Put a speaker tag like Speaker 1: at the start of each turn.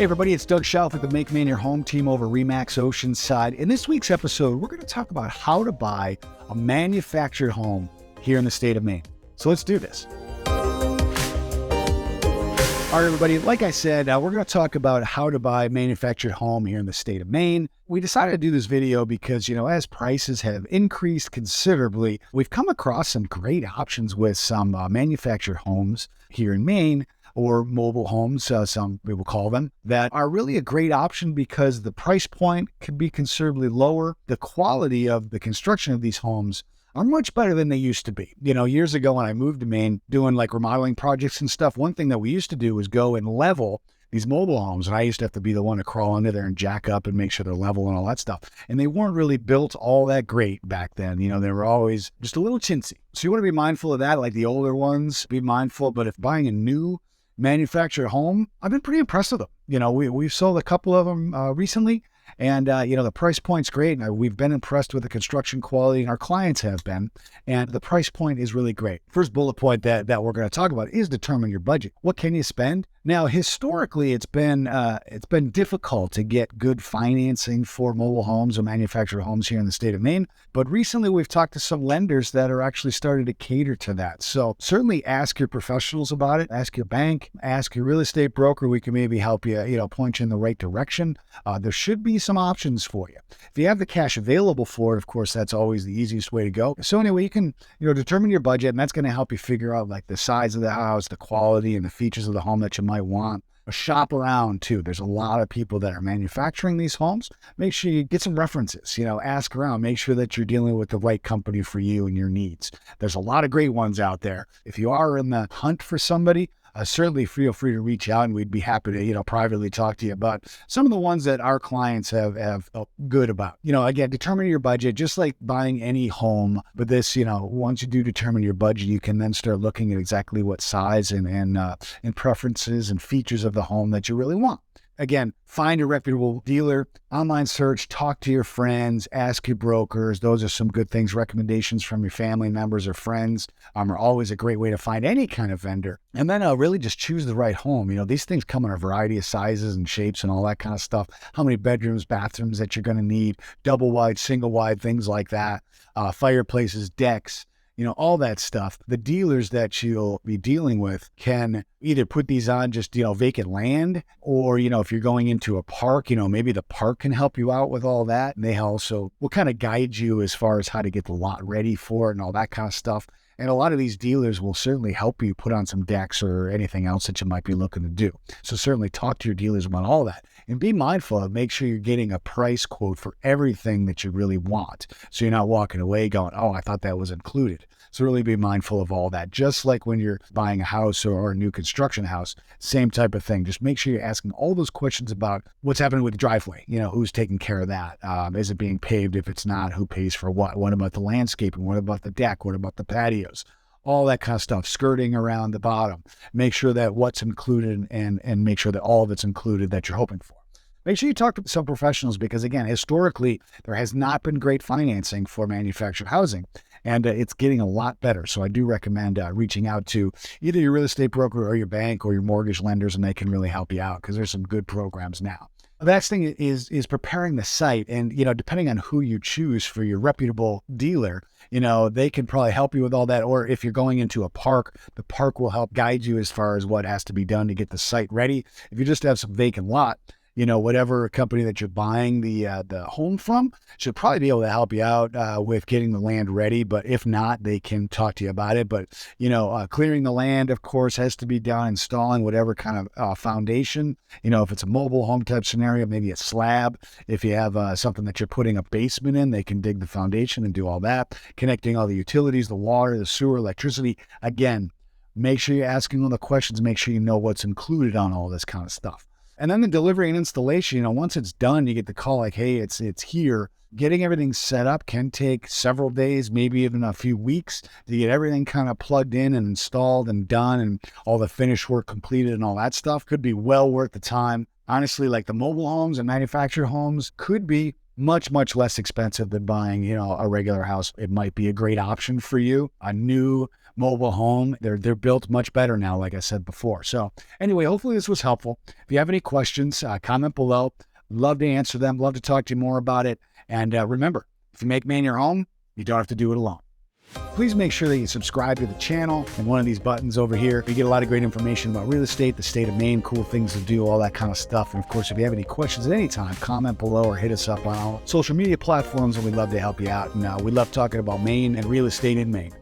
Speaker 1: Hey everybody, it's Doug Schauf with the Make Maine Your Home team over Remax Oceanside. In this week's episode, we're going to talk about how to buy a manufactured home here in the state of Maine. So let's do this. All right, everybody, like I said, we're going to talk about how to buy a manufactured home here in the state of Maine. We decided to do this video because, as prices have increased considerably, we've come across some great options with some manufactured homes here in Maine, or mobile homes, some people call them, that are really a great option because the price point can be considerably lower. The quality of the construction of these homes are much better than they used to be. Years ago when I moved to Maine, doing like remodeling projects and stuff, one thing that we used to do was go and level these mobile homes. And I used to have to be the one to crawl under there and jack up and make sure they're level and all that stuff. And they weren't really built all that great back then. They were always just a little chintzy. So you want to be mindful of that, like the older ones, be mindful. But if buying a new manufactured home, I've been pretty impressed with them. We've sold a couple of them recently. And, the price point's great. And we've been impressed with the construction quality, and our clients have been. And the price point is really great. First bullet point that we're going to talk about is determine your budget. What can you spend? Now, historically, it's been difficult to get good financing for mobile homes or manufactured homes here in the state of Maine. But recently, we've talked to some lenders that are actually starting to cater to that. So certainly ask your professionals about it. Ask your bank. Ask your real estate broker. We can maybe help you, point you in the right direction. There should be some options for you. If you have the cash available for it, of course, that's always the easiest way to go. So anyway, you can, determine your budget, and that's going to help you figure out like the size of the house, the quality and the features of the home that you might want. Shop around too. There's a lot of people that are manufacturing these homes. Make sure you get some references, ask around, make sure that you're dealing with the right company for you and your needs. There's a lot of great ones out there. If you are in the hunt for somebody, certainly feel free to reach out, and we'd be happy to, privately talk to you about some of the ones that our clients have felt good about. Again, determine your budget, just like buying any home. But this, once you do determine your budget, you can then start looking at exactly what size and preferences and features of the home that you really want. Again, find a reputable dealer, online search, talk to your friends, ask your brokers. Those are some good things. Recommendations from your family members or friends are always a great way to find any kind of vendor. And then really just choose the right home. These things come in a variety of sizes and shapes and all that kind of stuff. How many bedrooms, bathrooms that you're going to need, double wide, single wide, things like that, fireplaces, decks. All that stuff. The dealers that you'll be dealing with can either put these on just, vacant land, or, if you're going into a park, maybe the park can help you out with all that. And they also will kind of guide you as far as how to get the lot ready for it and all that kind of stuff. And a lot of these dealers will certainly help you put on some decks or anything else that you might be looking to do. So certainly talk to your dealers about all that, and be mindful of make sure you're getting a price quote for everything that you really want. So you're not walking away going, oh, I thought that was included. So really be mindful of all that. Just like when you're buying a house or a new construction house, same type of thing. Just make sure you're asking all those questions about what's happening with the driveway. Who's taking care of that? Is it being paved? If it's not, who pays for what? What about the landscaping? What about the deck? What about the patios? All that kind of stuff, skirting around the bottom. Make sure that what's included and make sure that all of it's included that you're hoping for. Make sure you talk to some professionals because, again, historically, there has not been great financing for manufactured housing, and it's getting a lot better. So I do recommend reaching out to either your real estate broker or your bank or your mortgage lenders, and they can really help you out because there's some good programs now. The next thing is preparing the site, and, depending on who you choose for your reputable dealer, they can probably help you with all that. Or if you're going into a park, the park will help guide you as far as what has to be done to get the site ready. If you just have some vacant lot, whatever company that you're buying the home from should probably be able to help you out with getting the land ready. But if not, they can talk to you about it. But, clearing the land, of course, has to be done, installing whatever kind of foundation. If it's a mobile home type scenario, maybe a slab. If you have something that you're putting a basement in, they can dig the foundation and do all that. Connecting all the utilities, the water, the sewer, electricity. Again, make sure you're asking all the questions. Make sure you know what's included on all this kind of stuff. And then the delivery and installation, once it's done, you get the call like, hey, it's here. Getting everything set up can take several days, maybe even a few weeks to get everything kind of plugged in and installed and done and all the finish work completed and all that stuff. Could be well worth the time. Honestly, like the mobile homes and manufactured homes could be much, much less expensive than buying, a regular house. It might be a great option for you. A new mobile home. They're built much better now, like I said before. So anyway, hopefully this was helpful. If you have any questions, comment below. Love to answer them. Love to talk to you more about it. And remember, if you make Maine your home, you don't have to do it alone. Please make sure that you subscribe to the channel and one of these buttons over here. You get a lot of great information about real estate, the state of Maine, cool things to do, all that kind of stuff. And of course, if you have any questions at any time, comment below or hit us up on our social media platforms, and we'd love to help you out. And we love talking about Maine and real estate in Maine.